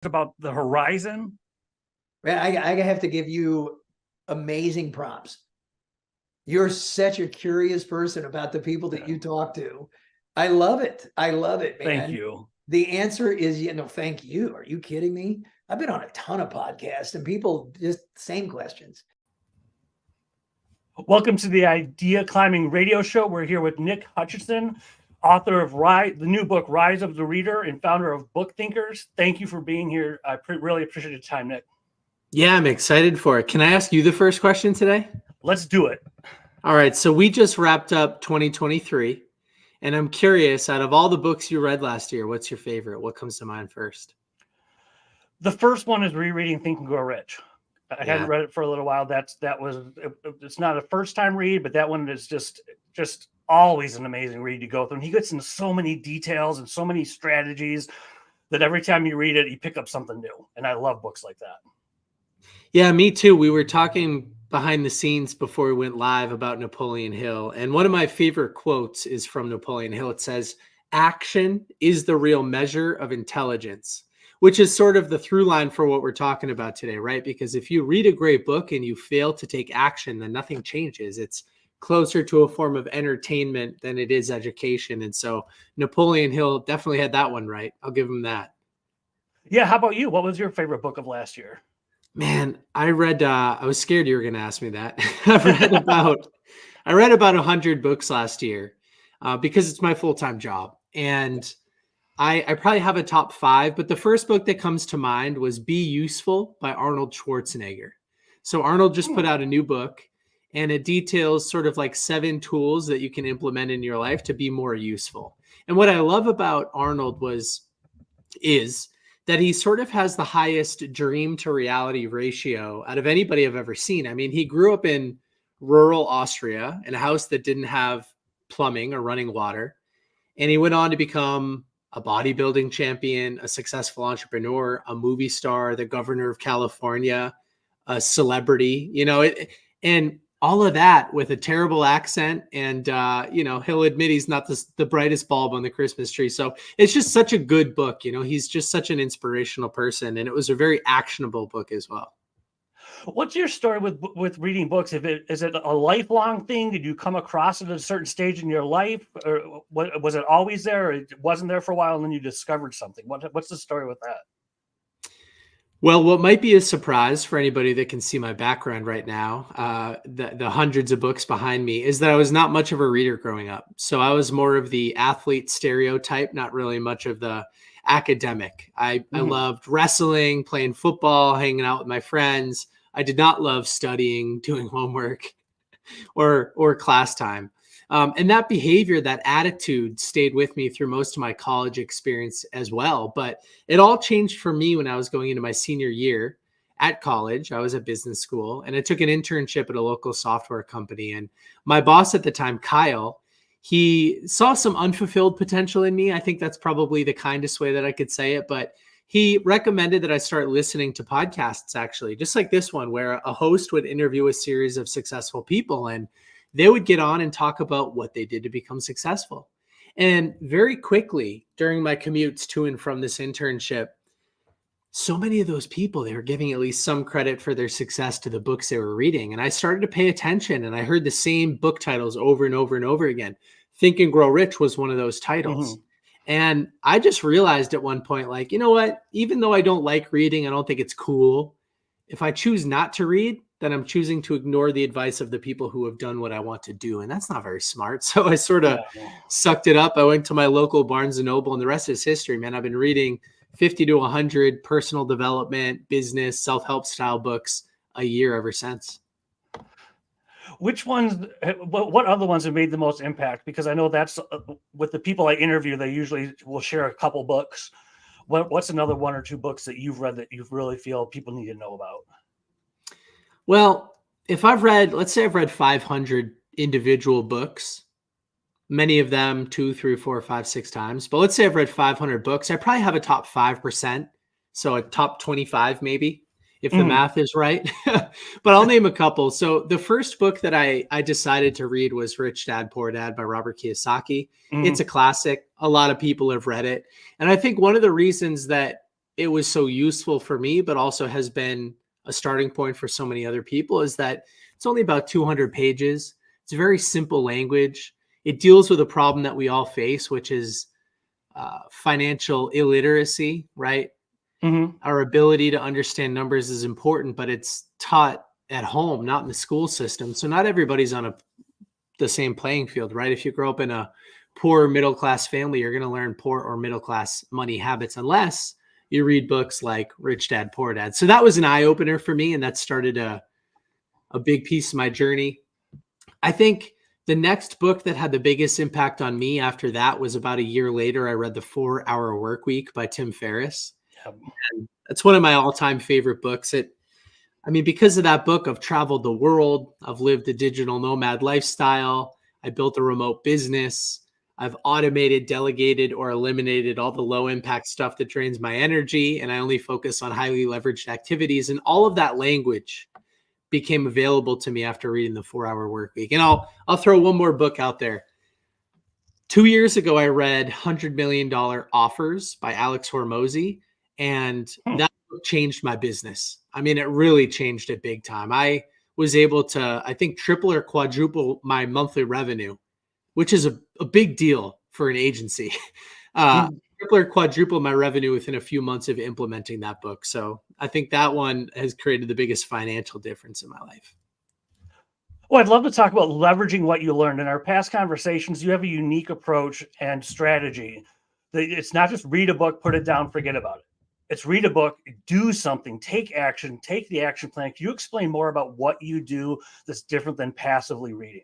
about the horizon. I have to give you amazing props. You're such a curious person about the people that you talk to. I love it. I love it, man. Thank you. The answer is, thank you. Are you kidding me? I've been on a ton of podcasts and people just same questions. Welcome to the Idea Climbing Radio Show. We're here with Nick Hutchinson, author of the new book, Rise of the Reader, and founder of Book Thinkers. Thank you for being here. I really appreciate your time, Nick. Yeah, I'm excited for it. Can I ask you the first question today? Let's do it. All right. So we just wrapped up 2023, and I'm curious, out of all the books you read last year, what's your favorite? What comes to mind first? The first one is rereading Think and Grow Rich. I hadn't read it for a little while. It's not a first time read, but that one is just always an amazing read to go through. And he gets into so many details and so many strategies that every time you read it, you pick up something new. And I love books like that. Yeah, me too. We were talking behind the scenes before we went live about Napoleon Hill. And one of my favorite quotes is from Napoleon Hill. It says, "Action is the real measure of intelligence," which is sort of the through line for what we're talking about today, right? Because if you read a great book and you fail to take action, then nothing changes. It's closer to a form of entertainment than it is education. And so Napoleon Hill definitely had that one right. I'll give him that. Yeah. How about you? What was your favorite book of last year? Man, I was scared you were going to ask me that. I read about 100 books last year because it's my full-time job. And I probably have a top 5, but the first book that comes to mind was Be Useful by Arnold Schwarzenegger. So Arnold just put out a new book, and it details sort of like 7 tools that you can implement in your life to be more useful. And what I love about Arnold is that he sort of has the highest dream to reality ratio out of anybody I've ever seen. I mean, he grew up in rural Austria in a house that didn't have plumbing or running water. And he went on to become a bodybuilding champion, a successful entrepreneur, a movie star, the governor of California, a celebrity, and all of that with a terrible accent. And, he'll admit he's not the brightest bulb on the Christmas tree. So it's just such a good book. He's just such an inspirational person. And it was a very actionable book as well. What's your story with reading books? Is it a lifelong thing? Did you come across it at a certain stage in your life, or was it always there, or it wasn't there for a while and then you discovered something? What's the story with that? Well, what might be a surprise for anybody that can see my background right now, the hundreds of books behind me, is that I was not much of a reader growing up. So I was more of the athlete stereotype, not really much of the academic. I loved wrestling, playing football, hanging out with my friends. I did not love studying, doing homework, or class time. And that behavior, that attitude stayed with me through most of my college experience as well. But it all changed for me when I was going into my senior year at college. I was at business school, and I took an internship at a local software company. And my boss at the time, Kyle, he saw some unfulfilled potential in me. I think that's probably the kindest way that I could say it. But he recommended that I start listening to podcasts, actually, just like this one, where a host would interview a series of successful people, and they would get on and talk about what they did to become successful. And very quickly during my commutes to and from this internship, so many of those people, they were giving at least some credit for their success to the books they were reading. And I started to pay attention, and I heard the same book titles over and over and over again. Think and Grow Rich was one of those titles. Mm-hmm. And I just realized at one point, like, you know what, even though I don't like reading, I don't think it's cool. If I choose not to read, then I'm choosing to ignore the advice of the people who have done what I want to do. And that's not very smart. So I sort of sucked it up. I went to my local Barnes and Noble, and the rest is history, man. I've been reading 50 to 100 personal development, business, self-help style books a year ever since. Which ones, what other ones have made the most impact? Because I know that's with the people I interview, they usually will share a couple books. What's another 1 or 2 books that you've read that you really feel people need to know about? Well, if let's say I've read 500 individual books, many of them 2, 3, 4, 5, 6 times, but let's say I've read 500 books, I probably have a top 5%. So a top 25, maybe, if the math is right. But I'll name a couple. So the first book that I decided to read was Rich Dad, Poor Dad by Robert Kiyosaki. It's a classic. A lot of people have read it. And I think one of the reasons that it was so useful for me, but also has been a starting point for so many other people, is that it's only about 200 pages. It's a very simple language. It deals with a problem that we all face, which is financial illiteracy, right? Mm-hmm. Our ability to understand numbers is important, but it's taught at home, not in the school system. So not everybody's on the same playing field, right? If you grow up in a poor middle-class family, you're going to learn poor or middle-class money habits unless you read books like Rich Dad, Poor Dad. So that was an eye-opener for me, and that started a big piece of my journey. I think the next book that had the biggest impact on me after that was about a year later. I read The 4-Hour Workweek by Tim Ferriss. Yep. And that's one of my all-time favorite books. Because of that book, I've traveled the world. I've lived a digital nomad lifestyle. I built a remote business. I've automated, delegated, or eliminated all the low-impact stuff that drains my energy, and I only focus on highly leveraged activities. And all of that language became available to me after reading The 4-Hour Workweek. And I'll throw one more book out there. 2 years ago, I read $100 Million Offers by Alex Hormozy, and that book changed my business. It really changed it big time. I was able to, I think, triple or quadruple my monthly revenue, which is a big deal for an agency. Triple or quadruple my revenue within a few months of implementing that book. So I think that one has created the biggest financial difference in my life. Well, I'd love to talk about leveraging what you learned. In our past conversations, you have a unique approach and strategy. It's not just read a book, put it down, forget about it. It's read a book, do something, take action, take the action plan. Can you explain more about what you do that's different than passively reading?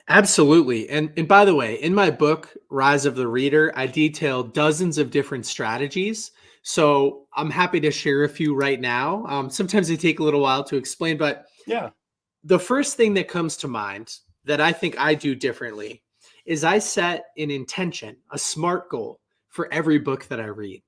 Absolutely. And by the way, in my book, Rise of the Reader, I detail dozens of different strategies. So I'm happy to share a few right now. Sometimes they take a little while to explain, but yeah, the first thing that comes to mind that I think I do differently is I set an intention, a SMART goal for every book that I read.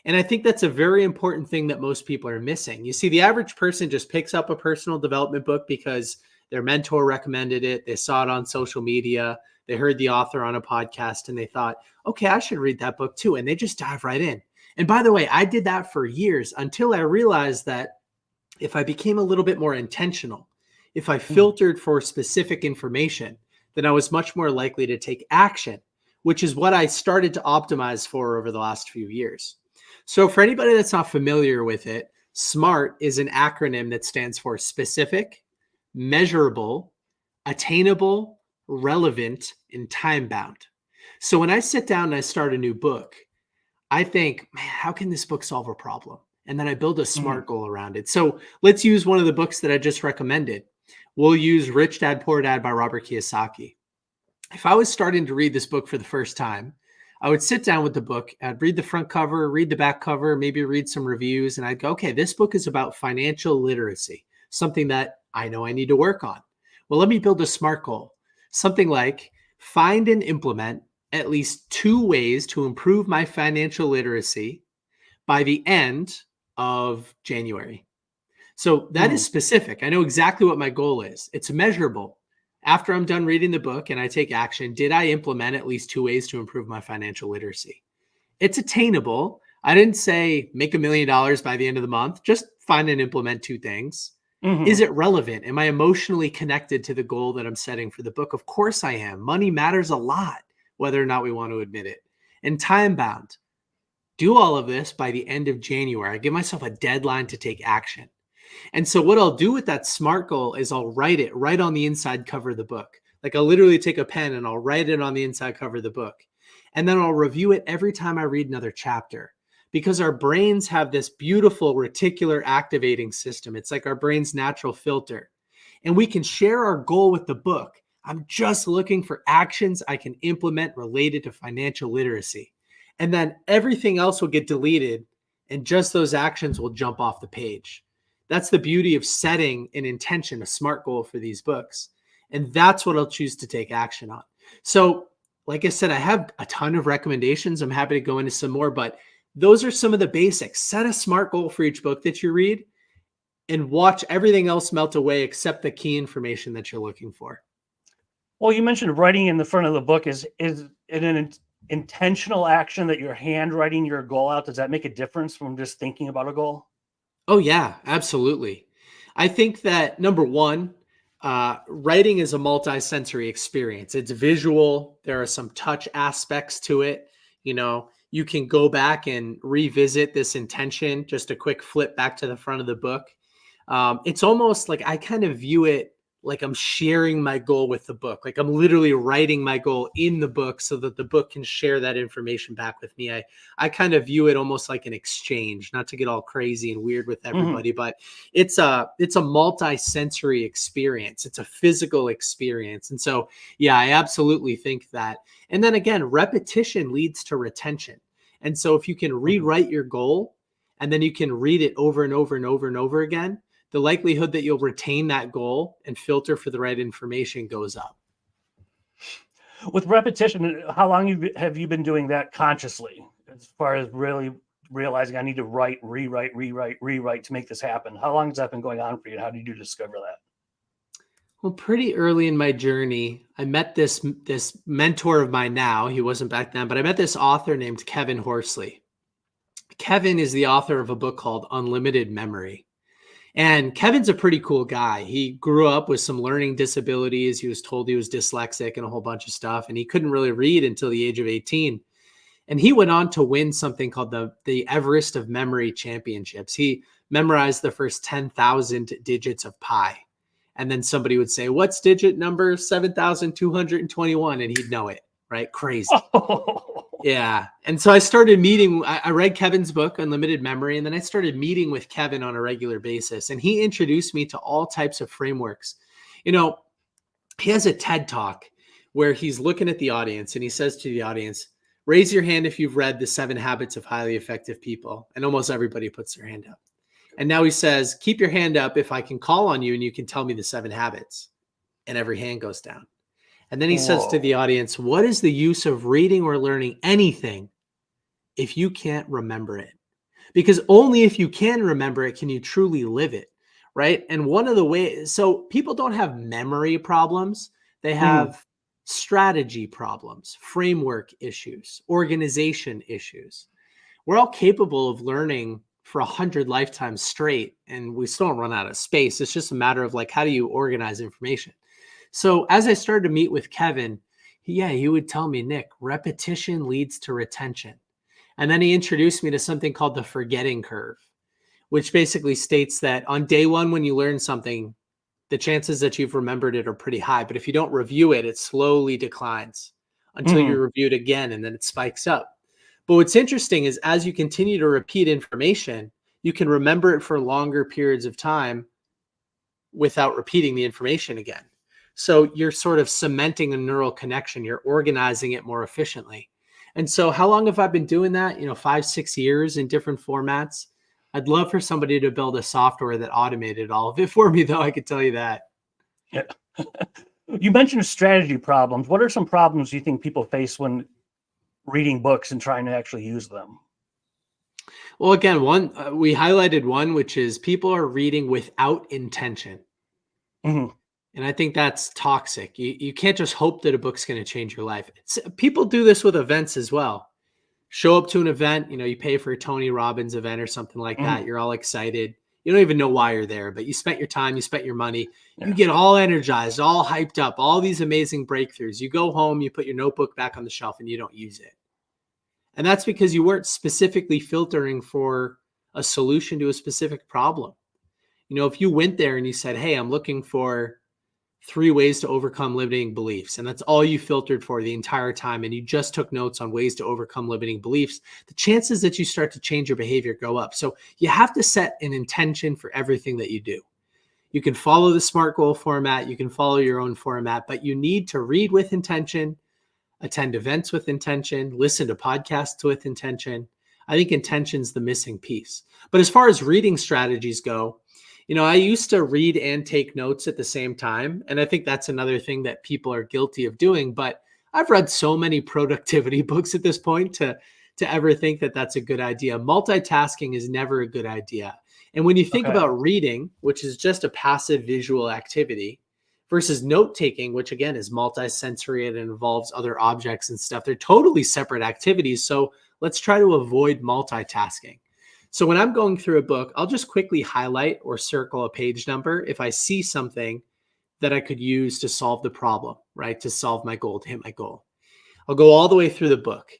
And I think that's a very important thing that most people are missing. You see, the average person just picks up a personal development book because their mentor recommended it. They saw it on social media. They heard the author on a podcast and they thought, okay, I should read that book too. And they just dive right in. And by the way, I did that for years until I realized that if I became a little bit more intentional, if I filtered for specific information, then I was much more likely to take action, which is what I started to optimize for over the last few years. So for anybody that's not familiar with it, SMART is an acronym that stands for specific, measurable, attainable, relevant, and time-bound. So when I sit down and I start a new book, I think, man, how can this book solve a problem? And then I build a SMART goal around it. So let's use one of the books that I just recommended. We'll use Rich Dad, Poor Dad by Robert Kiyosaki. If I was starting to read this book for the first time, I would sit down with the book, I'd read the front cover, read the back cover, maybe read some reviews, and I'd go, okay, this book is about financial literacy, something that I know I need to work on. Well, let me build a SMART goal, something like find and implement at least 2 ways to improve my financial literacy by the end of January. So that is specific. I know exactly what my goal is. It's measurable. After I'm done reading the book and I take action, did I implement at least 2 ways to improve my financial literacy? It's attainable. I didn't say make $1 million by the end of the month. Just find and implement 2 things. Is it relevant? Am I emotionally connected to the goal that I'm setting for the book? Of course I am. Money matters a lot, whether or not we want to admit it. And time bound. Do all of this by the end of January. I give myself a deadline to take action. And so what I'll do with that SMART goal is I'll write it right on the inside cover of the book. Like I'll literally take a pen and I'll write it on the inside cover of the book. And then I'll review it every time I read another chapter, because our brains have this beautiful reticular activating system. It's like our brain's natural filter. And we can share our goal with the book. I'm just looking for actions I can implement related to financial literacy. And then everything else will get deleted and just those actions will jump off the page. That's the beauty of setting an intention, a SMART goal for these books. And that's what I'll choose to take action on. So like I said, I have a ton of recommendations. I'm happy to go into some more, but those are some of the basics. Set a SMART goal for each book that you read and watch everything else melt away except the key information that you're looking for. Well, you mentioned writing in the front of the book is intentional action that you're handwriting your goal out, does that make a difference from just thinking about a goal? Oh yeah, absolutely. I think that number one, writing is a multi-sensory experience. It's visual. There are some touch aspects to it. You know, you can go back and revisit this intention, just a quick flip back to the front of the book. It's almost like I kind of view it like I'm sharing my goal with the book. Like I'm literally writing my goal in the book so that the book can share that information back with me. I kind of view it almost like an exchange, not to get all crazy and weird with everybody, but it's a multi-sensory experience. It's a physical experience. And so, yeah, I absolutely think that. And then again, repetition leads to retention. And so if you can rewrite your goal and then you can read it over and over and over and over again, the likelihood that you'll retain that goal and filter for the right information goes up. With repetition, how long have you been doing that consciously, as far as really realizing I need to rewrite to make this happen? How long has that been going on for you? How did you discover that? Well, pretty early in my journey, I met this mentor of mine now. He wasn't back then, but I met this author named Kevin Horsley. Kevin is the author of a book called Unlimited Memory. And Kevin's a pretty cool guy. He grew up with some learning disabilities. He was told he was dyslexic and a whole bunch of stuff. And he couldn't really read until the age of 18. And he went on to win something called the Everest of Memory Championships. He memorized the first 10,000 digits of pi. And then somebody would say, what's digit number 7,221? And he'd know it, right? Crazy. Yeah. And so I started meeting, I read Kevin's book, Unlimited Memory, and then I started meeting with Kevin on a regular basis. And he introduced me to all types of frameworks. You know, he has a TED Talk where he's looking at the audience and he says to the audience, raise your hand if you've read The 7 Habits of Highly Effective People. And almost everybody puts their hand up. And now he says, keep your hand up if I can call on you and you can tell me the 7 habits. And every hand goes down. And then he says to the audience, what is the use of reading or learning anything if you can't remember it? Because only if you can remember it can you truly live it, right? And one of the ways, so people don't have memory problems. They have strategy problems, framework issues, organization issues. We're all capable of learning for 100 lifetimes straight, and we still don't run out of space. It's just a matter of like, how do you organize information? So as I started to meet with Kevin, he would tell me, Nick, repetition leads to retention. And then he introduced me to something called the forgetting curve, which basically states that on day one, when you learn something, the chances that you've remembered it are pretty high. But if you don't review it, it slowly declines until you review it again, and then it spikes up. But what's interesting is as you continue to repeat information, you can remember it for longer periods of time without repeating the information again. So you're sort of cementing a neural connection. You're organizing it more efficiently. And so how long have I been doing that? 5-6 years in different formats. I'd love for somebody to build a software that automated all of it for me, though. I could tell you that. Yeah. You mentioned strategy problems. What are some problems you think people face when reading books and trying to actually use them? Well, again, we highlighted one, which is people are reading without intention. And I think that's toxic. You can't just hope that a book's going to change your life. People do this with events as well. Show up to an event, you pay for a Tony Robbins event or something like that. You're all excited. You don't even know why you're there, but you spent your time, you spent your money. You get all energized, all hyped up, all these amazing breakthroughs. You go home, you put your notebook back on the shelf and you don't use it. And that's because you weren't specifically filtering for a solution to a specific problem. If you went there and you said, hey, I'm looking for 3 ways to overcome limiting beliefs, and that's all you filtered for the entire time, and you just took notes on ways to overcome limiting beliefs, the chances that you start to change your behavior go up. So you have to set an intention for everything that you do. You can follow the SMART goal format, you can follow your own format, but you need to read with intention, attend events with intention, listen to podcasts with intention. I think intention's the missing piece. But as far as reading strategies go, I used to read and take notes at the same time. And I think that's another thing that people are guilty of doing. But I've read so many productivity books at this point to ever think that that's a good idea. Multitasking is never a good idea. And when you think about reading, which is just a passive visual activity, versus note taking, which again is multisensory and involves other objects and stuff. They're totally separate activities. So let's try to avoid multitasking. So when I'm going through a book, I'll just quickly highlight or circle a page number if I see something that I could use to solve the problem, right? To solve my goal, to hit my goal. I'll go all the way through the book.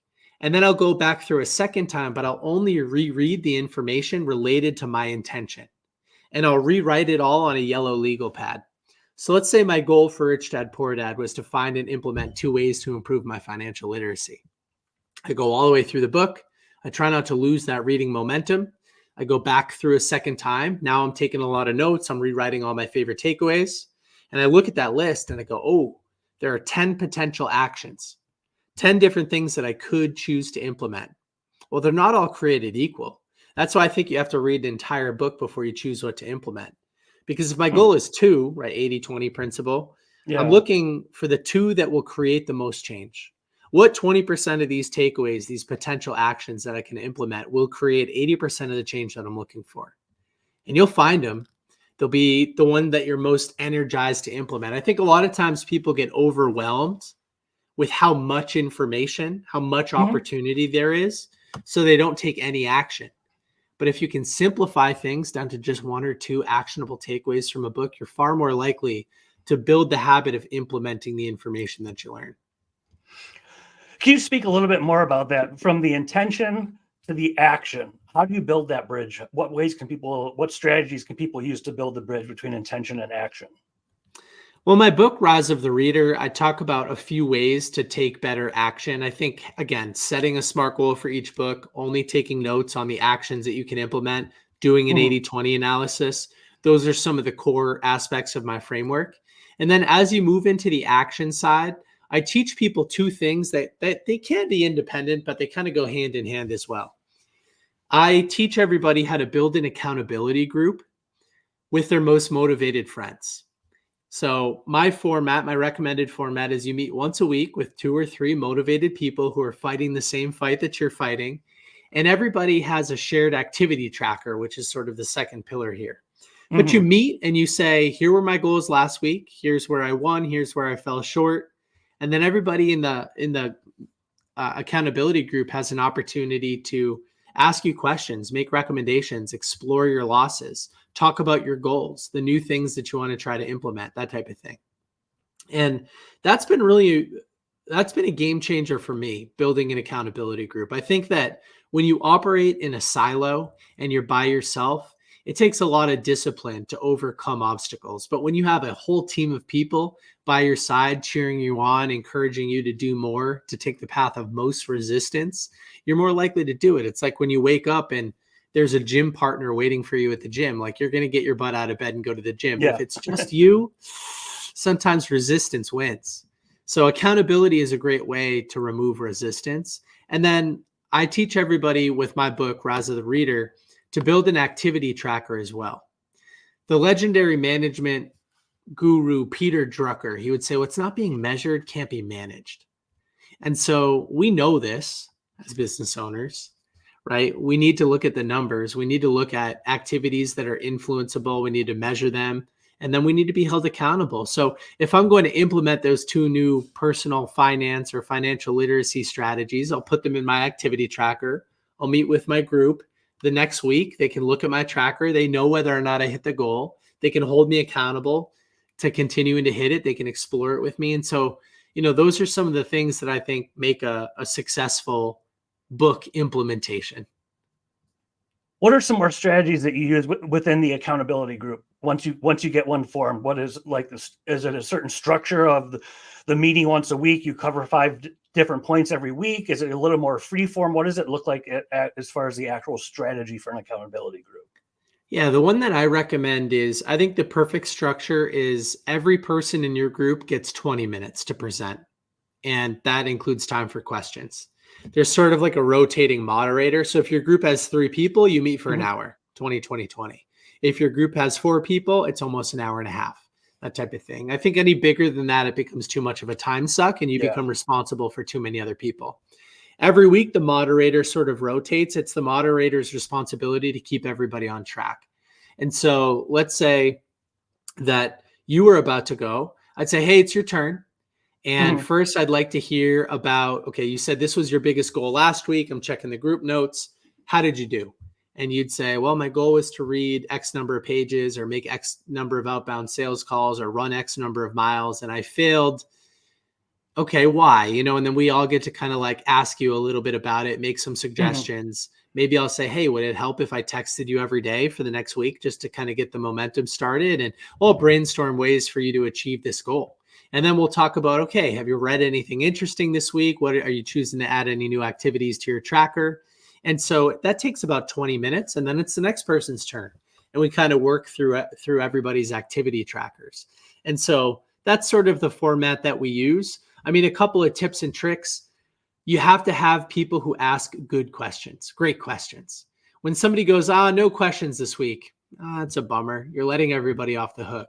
And then I'll go back through a second time, but I'll only reread the information related to my intention. And I'll rewrite it all on a yellow legal pad. So let's say my goal for Rich Dad Poor Dad was to find and implement 2 ways to improve my financial literacy. I go all the way through the book. I try not to lose that reading momentum. I go back through a second time. Now I'm taking a lot of notes. I'm rewriting all my favorite takeaways. And I look at that list and I go, oh, there are 10 potential actions, 10 different things that I could choose to implement. Well, they're not all created equal. That's why I think you have to read the entire book before you choose what to implement. Because if my goal is 2, right, 80-20 principle, I'm looking for the 2 that will create the most change. What 20% of these takeaways, these potential actions that I can implement will create 80% of the change that I'm looking for? And you'll find them. They'll be the one that you're most energized to implement. I think a lot of times people get overwhelmed with how much information, how much opportunity there is, so they don't take any action. But if you can simplify things down to just 1 or 2 actionable takeaways from a book, you're far more likely to build the habit of implementing the information that you learn. Can you speak a little bit more about that, from the intention to the action? How do you build that bridge? What strategies can people use to build the bridge between intention and action? Well, my book, Rise of the Reader, I talk about a few ways to take better action. I think, again, setting a SMART goal for each book, only taking notes on the actions that you can implement, doing an 80-20 analysis. Those are some of the core aspects of my framework. And then as you move into the action side, I teach people 2 things that they can be independent, but they kind of go hand in hand as well. I teach everybody how to build an accountability group with their most motivated friends. So my recommended format is you meet once a week with 2 or 3 motivated people who are fighting the same fight that you're fighting. And everybody has a shared activity tracker, which is sort of the second pillar here. But you meet and you say, here were my goals last week. Here's where I won. Here's where I fell short. And then everybody in the accountability group has an opportunity to ask you questions, make recommendations, explore your losses, talk about your goals, the new things that you want to try to implement, that type of thing. And that's been a game changer for me, building an accountability group. I think that when you operate in a silo and you're by yourself, it takes a lot of discipline to overcome obstacles. But when you have a whole team of people by your side, cheering you on, encouraging you to do more, to take the path of most resistance, you're more likely to do it. It's like when you wake up and there's a gym partner waiting for you at the gym, like you're going to get your butt out of bed and go to the gym. But if it's just you, sometimes resistance wins. So accountability is a great way to remove resistance. And then I teach everybody with my book, Rise of the Reader, to build an activity tracker as well. The legendary management guru, Peter Drucker, he would say, what's not being measured can't be managed. And so we know this as business owners, right? We need to look at the numbers. We need to look at activities that are influenceable. We need to measure them. And then we need to be held accountable. So if I'm going to implement those 2 new personal finance or financial literacy strategies, I'll put them in my activity tracker. I'll meet with my group. The next week, they can look at my tracker. They know whether or not I hit the goal. They can hold me accountable to continuing to hit it. They can explore it with me. And so, those are some of the things that I think make a successful book implementation. What are some more strategies that you use within the accountability group? Once you get one formed, what is like this? Is it a certain structure of the meeting once a week? You cover 5 different points every week? Is it a little more free form? What does it look like as far as the actual strategy for an accountability group? Yeah, the one that I recommend is, I think the perfect structure is every person in your group gets 20 minutes to present. And that includes time for questions. There's sort of like a rotating moderator. So if your group has 3 people, you meet for an hour, 20, 20, 20. If your group has 4 people, it's almost an hour and a half, that type of thing. I think any bigger than that, it becomes too much of a time suck and you become responsible for too many other people. Every week, the moderator sort of rotates. It's the moderator's responsibility to keep everybody on track. And so let's say that you were about to go, I'd say, hey, it's your turn. And Mhm. first, I'd like to hear about, okay, you said this was your biggest goal last week. I'm checking the group notes. How did you do? And you'd say, well, my goal was to read X number of pages or make X number of outbound sales calls or run X number of miles. And I failed. Okay, why? And then we all get to kind of like ask you a little bit about it, make some Mhm. suggestions. Maybe I'll say, hey, would it help if I texted you every day for the next week just to kind of get the momentum started? And we'll brainstorm ways for you to achieve this goal. And then we'll talk about, okay, have you read anything interesting this week? What are you choosing to add any new activities to your tracker? And so that takes about 20 minutes, and then it's the next person's turn. And we kind of work through everybody's activity trackers. And so that's sort of the format that we use. I mean, a couple of tips and tricks. You have to have people who ask good questions, great questions. When somebody goes, no questions this week, it's a bummer. You're letting everybody off the hook.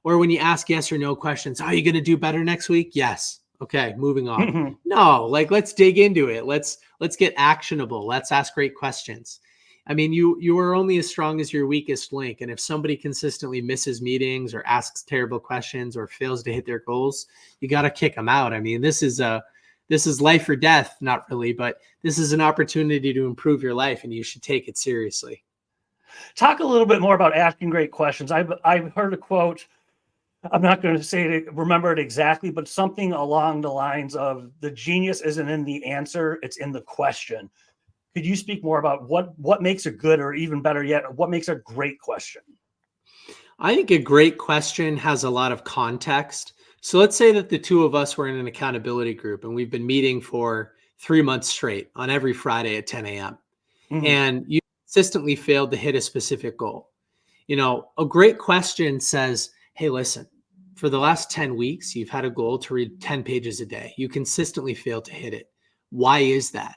Or when you ask yes or no questions, are you going to do better next week? Yes. Okay, moving on. Mhm. No, like let's dig into it. Let's get actionable. Let's ask great questions. I mean, you are only as strong as your weakest link. And if somebody consistently misses meetings or asks terrible questions or fails to hit their goals, you got to kick them out. I mean, this is life or death, not really, but this is an opportunity to improve your life, and you should take it seriously. Talk a little bit more about asking great questions. I've heard a quote. I'm not going to say it, remember it exactly, but something along the lines of the genius isn't in the answer, it's in the question. Could you speak more about what makes a good, or even better yet, what makes a great question? I think a great question has a lot of context. So let's say that the two of us were in an accountability group and we've been meeting for 3 months straight on every Friday at 10 a.m. Mhm. and you consistently failed to hit a specific goal. A great question says, hey, listen, for the last 10 weeks, you've had a goal to read 10 pages a day. You consistently fail to hit it. Why is that?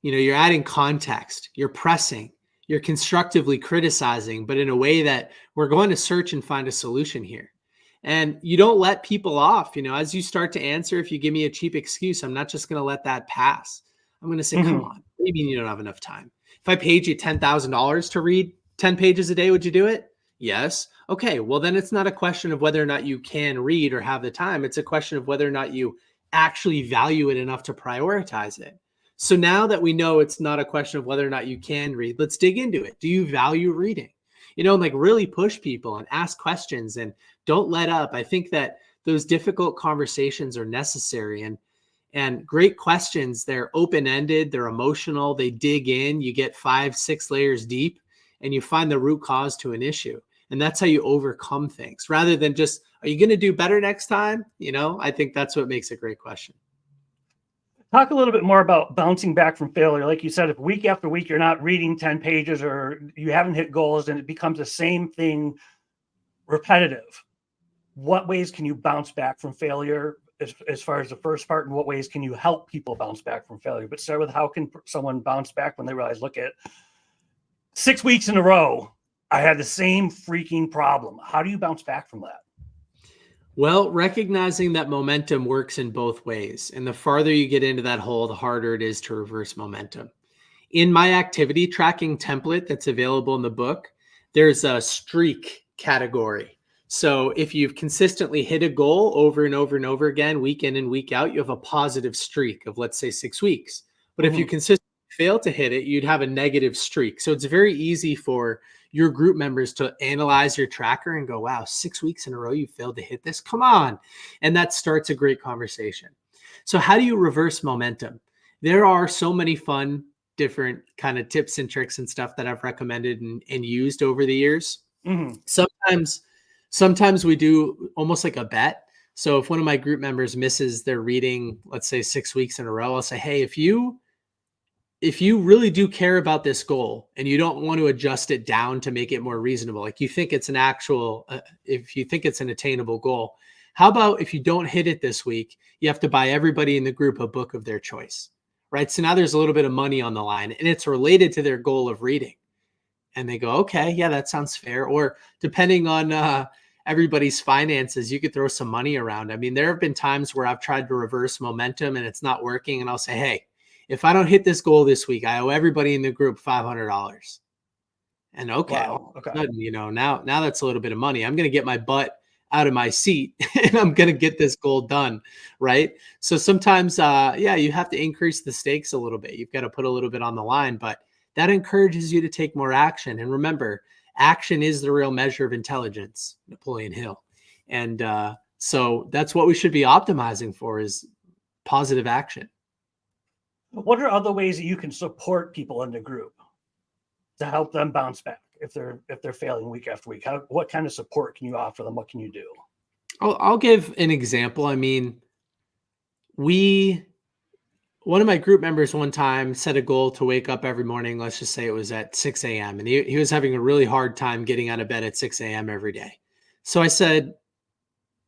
You're adding context, you're pressing, you're constructively criticizing, but in a way that we're going to search and find a solution here. And you don't let people off. As you start to answer, if you give me a cheap excuse, I'm not just going to let that pass. I'm going to say, come Mhm. on, maybe you don't have enough time. If I paid you $10,000 to read 10 pages a day, would you do it? Yes. Okay. Well, then it's not a question of whether or not you can read or have the time. It's a question of whether or not you actually value it enough to prioritize it. So now that we know it's not a question of whether or not you can read, let's dig into it. Do you value reading? And like really push people and ask questions and don't let up. I think that those difficult conversations are necessary, and great questions, they're open-ended, they're emotional, they dig in, you get 5-6 layers deep and you find the root cause to an issue. And that's how you overcome things rather than just, are you going to do better next time? I think that's what makes a great question. Talk a little bit more about bouncing back from failure. Like you said, if week after week you're not reading 10 pages or you haven't hit goals and it becomes the same thing repetitive, what ways can you bounce back from failure as far as the first part, and what ways can you help people bounce back from failure? But start with, how can someone bounce back when they realize, look, at 6 weeks in a row, I had the same freaking problem. How do you bounce back from that? Well, recognizing that momentum works in both ways. And the farther you get into that hole, the harder it is to reverse momentum. In my activity tracking template that's available in the book, there's a streak category. So if you've consistently hit a goal over and over and over again, week in and week out, you have a positive streak of, let's say, 6 weeks. But if you Mhm. consistently fail to hit it, you'd have a negative streak. So it's very easy for your group members to analyze your tracker and go, wow, 6 weeks in a row, you failed to hit this. Come on. And that starts a great conversation. So how do you reverse momentum? There are so many fun, different kind of tips and tricks and stuff that I've recommended and used over the years. Mhm. Sometimes we do almost like a bet. So if one of my group members misses their reading, let's say 6 weeks in a row, I'll say, hey, if you really do care about this goal and you don't want to adjust it down to make it more reasonable, like you think it's if you think it's an attainable goal, how about if you don't hit it this week, you have to buy everybody in the group a book of their choice, right? So now there's a little bit of money on the line and it's related to their goal of reading. And they go, okay, yeah, that sounds fair. Or depending on everybody's finances, you could throw some money around. I mean, there have been times where I've tried to reverse momentum and it's not working. And I'll say, hey, if I don't hit this goal this week, I owe everybody in the group $500. And okay, Wow. all of a Okay. sudden, now that's a little bit of money. I'm going to get my butt out of my seat and I'm going to get this goal done. Right. So sometimes, you have to increase the stakes a little bit. You've got to put a little bit on the line, but that encourages you to take more action. And remember, action is the real measure of intelligence, Napoleon Hill. And so that's what we should be optimizing for, is positive action. What are other ways that you can support people in the group to help them bounce back if they're failing week after week? What kind of support can you offer them? What can you do? I'll give an example. I mean, one of my group members one time set a goal to wake up every morning. Let's just say it was at 6 a.m. And he was having a really hard time getting out of bed at 6 a.m. every day. So I said,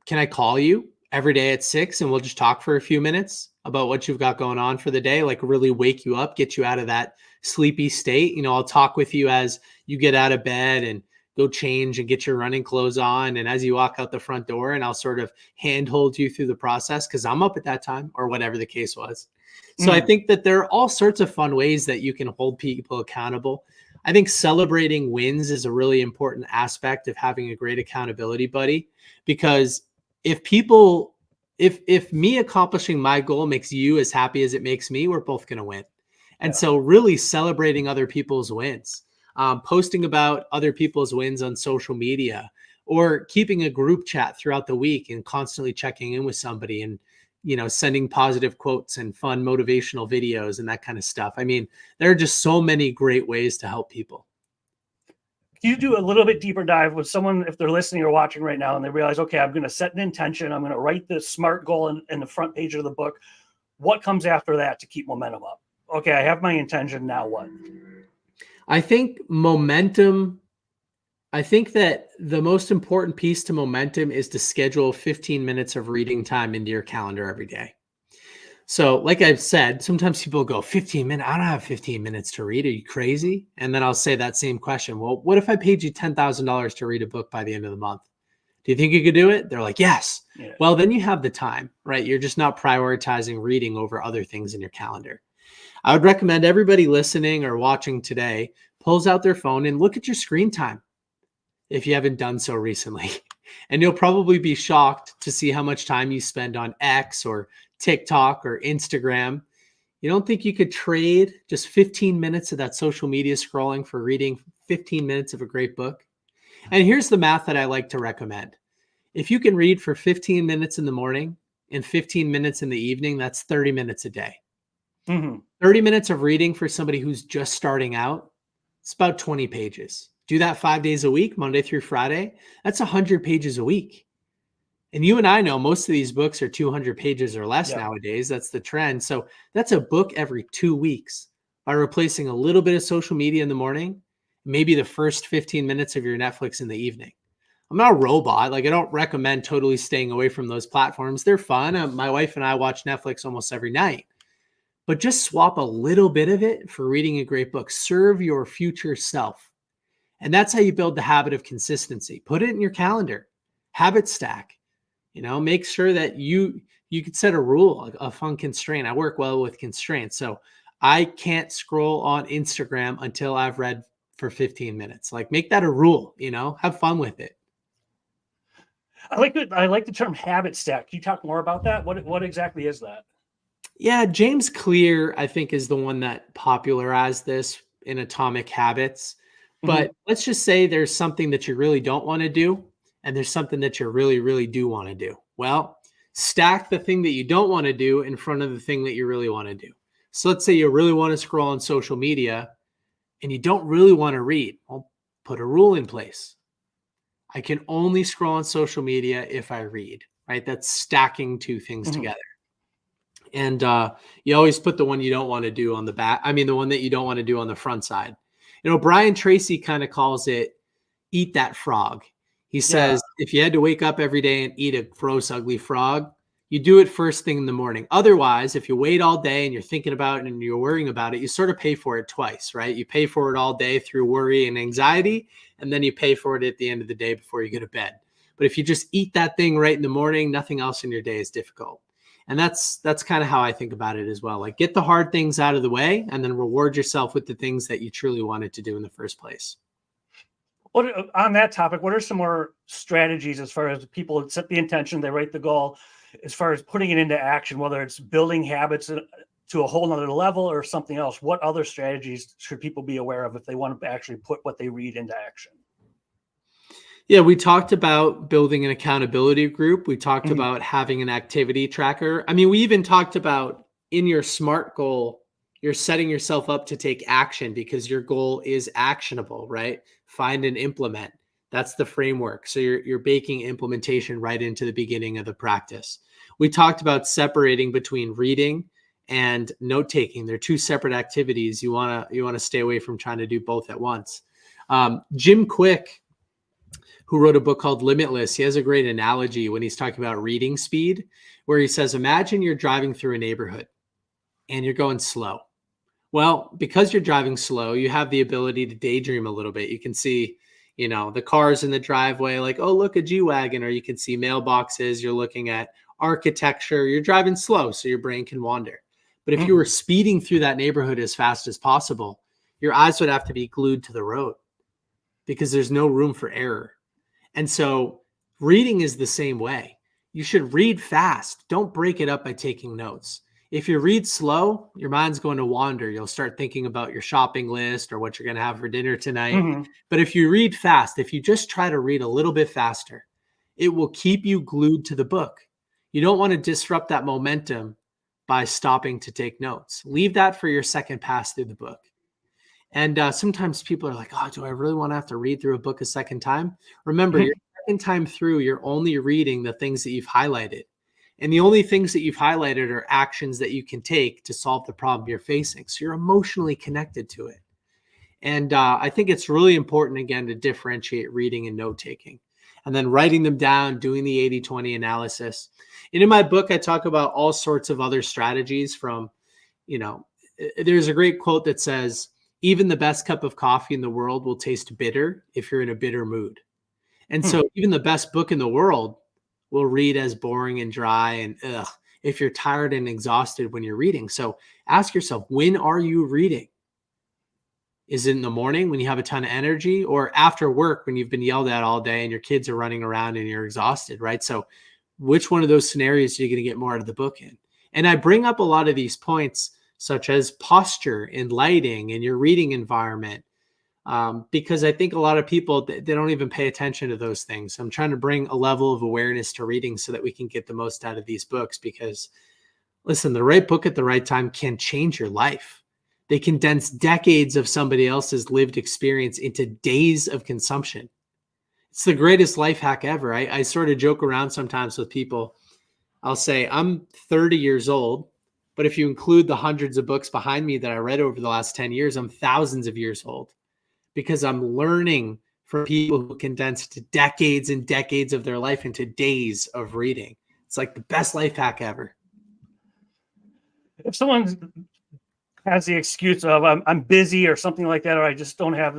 can I call you every day at 6 and we'll just talk for a few minutes about what you've got going on for the day? Like really wake you up, get you out of that sleepy state. I'll talk with you as you get out of bed and go change and get your running clothes on. And as you walk out the front door, and I'll sort of handhold you through the process because I'm up at that time, or whatever the case was. So I think that there are all sorts of fun ways that you can hold people accountable. I think celebrating wins is a really important aspect of having a great accountability buddy, because if me accomplishing my goal makes you as happy as it makes me, we're both going to win. And so really celebrating other people's wins, posting about other people's wins on social media, or keeping a group chat throughout the week and constantly checking in with somebody and, sending positive quotes and fun motivational videos and that kind of stuff. I mean, there are just so many great ways to help people. Can you do a little bit deeper dive with someone, if they're listening or watching right now and they realize, okay, I'm going to set an intention, I'm going to write this SMART goal in the front page of the book. What comes after that to keep momentum up? Okay, I have my intention. Now what? I think that the most important piece to momentum is to schedule 15 minutes of reading time into your calendar every day. So like I've said, sometimes people go, 15 minutes, I don't have 15 minutes to read. Are you crazy? And then I'll say that same question. Well, what if I paid you $10,000 to read a book by the end of the month? Do you think you could do it? They're like, yes. Yeah. Well, then you have the time, right? You're just not prioritizing reading over other things in your calendar. I would recommend everybody listening or watching today pulls out their phone and look at your screen time if you haven't done so recently. And you'll probably be shocked to see how much time you spend on X or TikTok or Instagram. You don't think you could trade just 15 minutes of that social media scrolling for reading 15 minutes of a great book? And here's the math that I like to recommend. If you can read for 15 minutes in the morning and 15 minutes in the evening, that's 30 minutes a day. 30 minutes of reading for somebody who's just starting out, it's about 20 pages. Do that 5 days a week, Monday through Friday. That's 100 pages a week. And you and I know most of these books are 200 pages or less nowadays. That's the trend. So that's a book every 2 weeks by replacing a little bit of social media in the morning, maybe the first 15 minutes of your Netflix in the evening. I'm not a robot. Like, I don't recommend totally staying away from those platforms. They're fun. My wife and I watch Netflix almost every night. But just swap a little bit of it for reading a great book. Serve your future self. And that's how you build the habit of consistency. Put it in your calendar. Habit stack. Make sure that you could set a rule, a fun constraint. I work well with constraints. So I can't scroll on Instagram until I've read for 15 minutes. Like, make that a rule, have fun with it. I like the term habit stack. Can you talk more about that? What exactly is that? Yeah, James Clear, I think, is the one that popularized this in Atomic Habits. But let's just say there's something that you really don't want to do, and there's something that you really, really do want to do. Well, stack the thing that you don't want to do in front of the thing that you really want to do. So let's say you really want to scroll on social media and you don't really want to read. Well, put a rule in place. I can only scroll on social media if I read, right? That's stacking two things together. And you always put the one you don't want to do on the back. I mean, the one that you don't want to do on the front side. Brian Tracy kind of calls it eat that frog. He says, if you had to wake up every day and eat a gross, ugly frog, you do it first thing in the morning. Otherwise, if you wait all day and you're thinking about it and you're worrying about it, you sort of pay for it twice, right? You pay for it all day through worry and anxiety, and then you pay for it at the end of the day before you go to bed. But if you just eat that thing right in the morning, nothing else in your day is difficult. And that's kind of how I think about it as well. Like, get the hard things out of the way and then reward yourself with the things that you truly wanted to do in the first place. On that topic, what are some more strategies as far as people set the intention, they write the goal, as far as putting it into action, whether it's building habits to a whole nother level or something else? What other strategies should people be aware of if they want to actually put what they read into action? Yeah, we talked about building an accountability group. We talked about having an activity tracker. I mean, we even talked about in your SMART goal, you're setting yourself up to take action because your goal is actionable, right? Find and implement. That's the framework. So you're baking implementation right into the beginning of the practice. We talked about separating between reading and note-taking. They're two separate activities. You want to stay away from trying to do both at once. Jim Quick, who wrote a book called Limitless, he has a great analogy when he's talking about reading speed, where he says, imagine you're driving through a neighborhood and you're going slow. Well, because you're driving slow, you have the ability to daydream a little bit. You can see, the cars in the driveway, like, oh, look, a G-Wagon, or you can see mailboxes. You're looking at architecture. You're driving slow, so your brain can wander. But if you were speeding through that neighborhood as fast as possible, your eyes would have to be glued to the road because there's no room for error. And so reading is the same way. You should read fast. Don't break it up by taking notes. If you read slow, your mind's going to wander. You'll start thinking about your shopping list or what you're going to have for dinner tonight. But if you read fast, if you just try to read a little bit faster, it will keep you glued to the book. You don't want to disrupt that momentum by stopping to take notes. Leave that for your second pass through the book. And sometimes people are like, oh, do I really want to have to read through a book a second time? Remember, your second time through, you're only reading the things that you've highlighted. And the only things that you've highlighted are actions that you can take to solve the problem you're facing. So you're emotionally connected to it. And I think it's really important, again, to differentiate reading and note-taking. And then writing them down, doing the 80-20 analysis. And in my book, I talk about all sorts of other strategies from, there's a great quote that says, even the best cup of coffee in the world will taste bitter if you're in a bitter mood. And so even the best book in the world will read as boring and dry and if you're tired and exhausted when you're reading. So ask yourself, when are you reading? Is it in the morning when you have a ton of energy, or after work when you've been yelled at all day and your kids are running around and you're exhausted, right? So which one of those scenarios are you going to get more out of the book in? And I bring up a lot of these points, such as posture and lighting and your reading environment, because I think a lot of people, they don't even pay attention to those things. I'm trying to bring a level of awareness to reading so that we can get the most out of these books, because listen, the right book at the right time can change your life. They condense decades of somebody else's lived experience into days of consumption. It's the greatest life hack ever. I sort of joke around sometimes with people. I'll say I'm 30 years old, but if you include the hundreds of books behind me that I read over the last 10 years, I'm thousands of years old, because I'm learning from people who condensed decades and decades of their life into days of reading. It's like the best life hack ever. If someone has the excuse of I'm busy or something like that, or I just don't have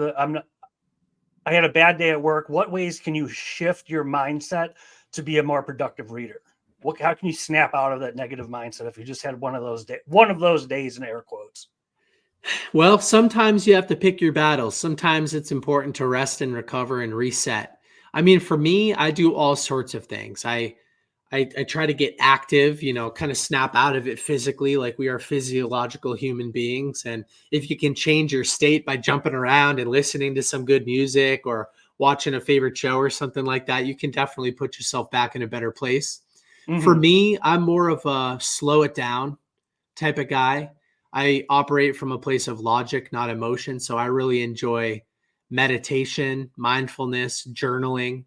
I had a bad day at work, what ways can you shift your mindset to be a more productive reader? How can you snap out of that negative mindset if you just had one of those days in air quotes? Well, sometimes you have to pick your battles. Sometimes it's important to rest and recover and reset. I mean, for me, I do all sorts of things. I try to get active, kind of snap out of it physically, like we are physiological human beings. And if you can change your state by jumping around and listening to some good music or watching a favorite show or something like that, you can definitely put yourself back in a better place. For me, I'm more of a slow it down type of guy. I operate from a place of logic, not emotion. So I really enjoy meditation, mindfulness, journaling.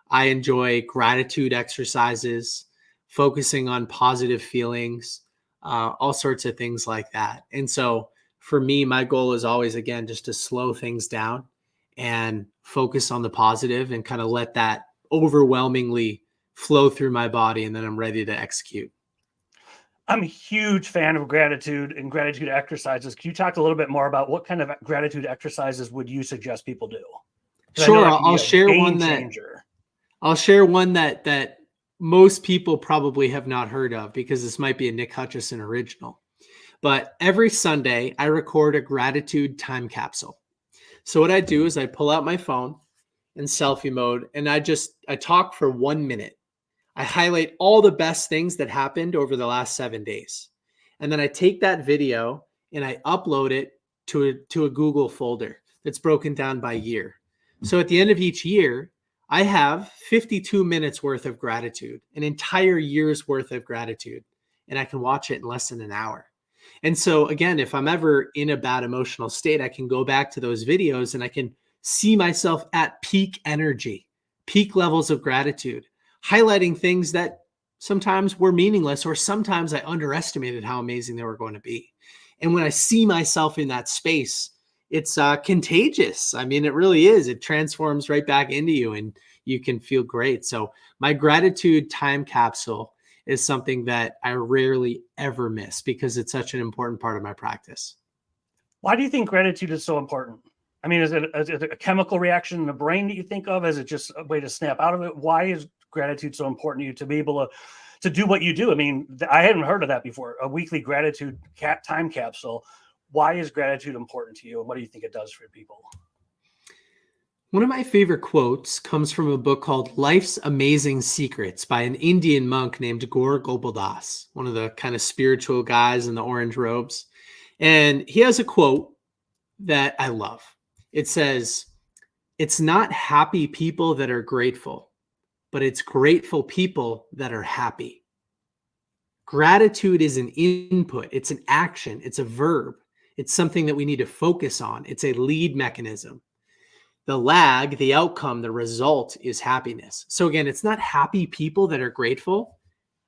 I enjoy gratitude exercises, focusing on positive feelings, all sorts of things like that. And so for me, my goal is always, again, just to slow things down and focus on the positive and kind of let that overwhelmingly flow through my body. And then I'm ready to execute. I'm a huge fan of gratitude and gratitude exercises. Can you talk a little bit more about what kind of gratitude exercises would you suggest people do? Sure. I'll share one that most people probably have not heard of, because this might be a Nick Hutchison original. But every Sunday, I record a gratitude time capsule. So what I do is I pull out my phone and selfie mode. And I talk for 1 minute. I highlight all the best things that happened over the last 7 days. And then I take that video and I upload it to a Google folder that's broken down by year. So at the end of each year, I have 52 minutes worth of gratitude, an entire year's worth of gratitude, and I can watch it in less than an hour. And so again, if I'm ever in a bad emotional state, I can go back to those videos and I can see myself at peak energy, peak levels of gratitude, highlighting things that sometimes were meaningless, or sometimes I underestimated how amazing they were going to be. And when I see myself in that space, it's contagious. I mean, it really is. It transforms right back into you and you can feel great. So my gratitude time capsule is something that I rarely ever miss because it's such an important part of my practice. Why do you think gratitude is so important? I mean, is it a chemical reaction in the brain that you think of? Is it just a way to snap out of it? Why is gratitude so important to you to be able to do what you do? I mean, I hadn't heard of that before. A weekly gratitude time capsule. Why is gratitude important to you? And what do you think it does for people? One of my favorite quotes comes from a book called Life's Amazing Secrets by an Indian monk named Gaur Gopal Das, one of the kind of spiritual guys in the orange robes. And he has a quote that I love. It says, "It's not happy people that are grateful, but it's grateful people that are happy." Gratitude is an input. It's an action. It's a verb. It's something that we need to focus on. It's a lead mechanism. The lag, the outcome, the result is happiness. So again, it's not happy people that are grateful.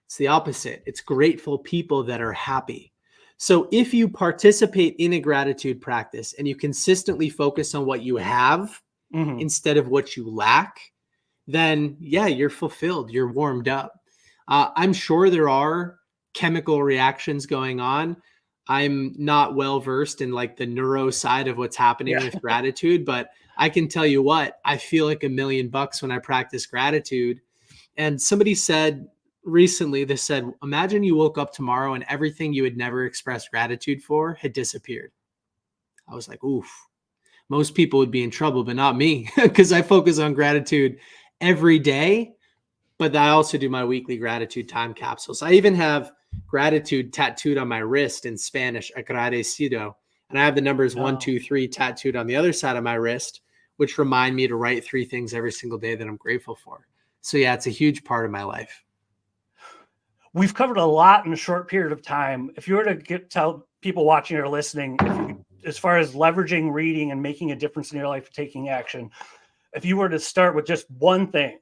It's the opposite. It's grateful people that are happy. So if you participate in a gratitude practice and you consistently focus on what you have instead of what you lack, then yeah, you're fulfilled. You're warmed up. I'm sure there are chemical reactions going on. I'm not well versed in like the neuro side of what's happening with gratitude, but I can tell you what, I feel like $1,000,000 when I practice gratitude. And somebody said recently, they said, imagine you woke up tomorrow and everything you had never expressed gratitude for had disappeared. I was like, oof, most people would be in trouble, but not me, because I focus on gratitude every day. But I also do my weekly gratitude time capsules. I even have gratitude tattooed on my wrist in Spanish, agradecido. And I have the numbers 1, 2, 3 tattooed on the other side of my wrist, which remind me to write 3 things every single day that I'm grateful for. So yeah, it's a huge part of my life. We've covered a lot in a short period of time. If you were to tell people watching or listening, as far as leveraging reading and making a difference in your life, taking action, if you were to start with just one thing,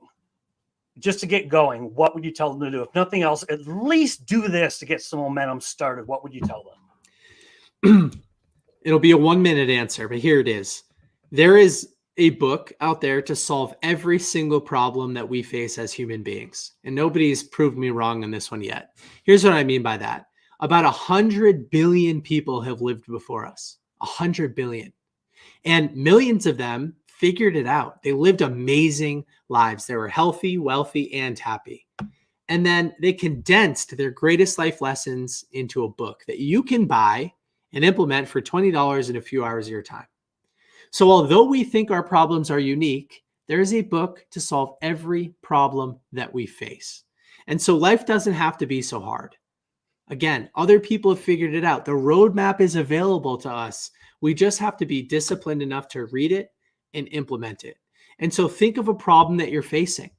just to get going, what would you tell them to do? If nothing else, at least do this to get some momentum started. What would you tell them? It'll be a 1-minute answer, but here it is. There is a book out there to solve every single problem that we face as human beings. And nobody's proved me wrong on this one yet. Here's what I mean by that. About 100 billion people have lived before us. 100 billion. And millions of them figured it out. They lived amazing lives. They were healthy, wealthy, and happy. And then they condensed their greatest life lessons into a book that you can buy and implement for $20 in a few hours of your time. So although we think our problems are unique, there is a book to solve every problem that we face. And so life doesn't have to be so hard. Again, other people have figured it out. The roadmap is available to us. We just have to be disciplined enough to read it and implement it. And so think of a problem that you're facing.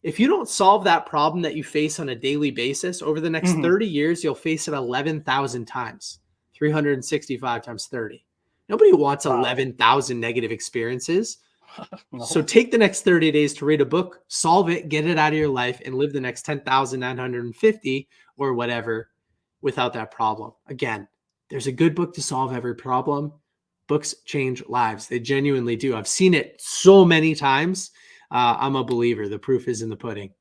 If you don't solve that problem that you face on a daily basis, over the next 30 years, you'll face it 11,000 times, 365 times 30. Nobody wants 11,000 negative experiences. No. So take the next 30 days to read a book, solve it, get it out of your life, and live the next 10,950 or whatever without that problem. Again, there's a good book to solve every problem. Books change lives. They genuinely do. I've seen it so many times. I'm a believer. The proof is in the pudding.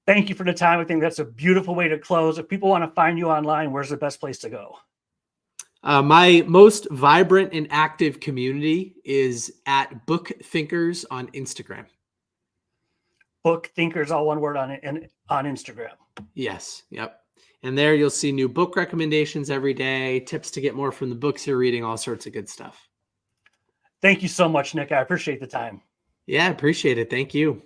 Thank you for the time. I think that's a beautiful way to close. If people want to find you online, where's the best place to go? My most vibrant and active community is at Book Thinkers on Instagram. Book Thinkers, all one word on Instagram. Yes. Yep. And there you'll see new book recommendations every day, tips to get more from the books you're reading, all sorts of good stuff. Thank you so much, Nick. I appreciate the time. Yeah, appreciate it. Thank you.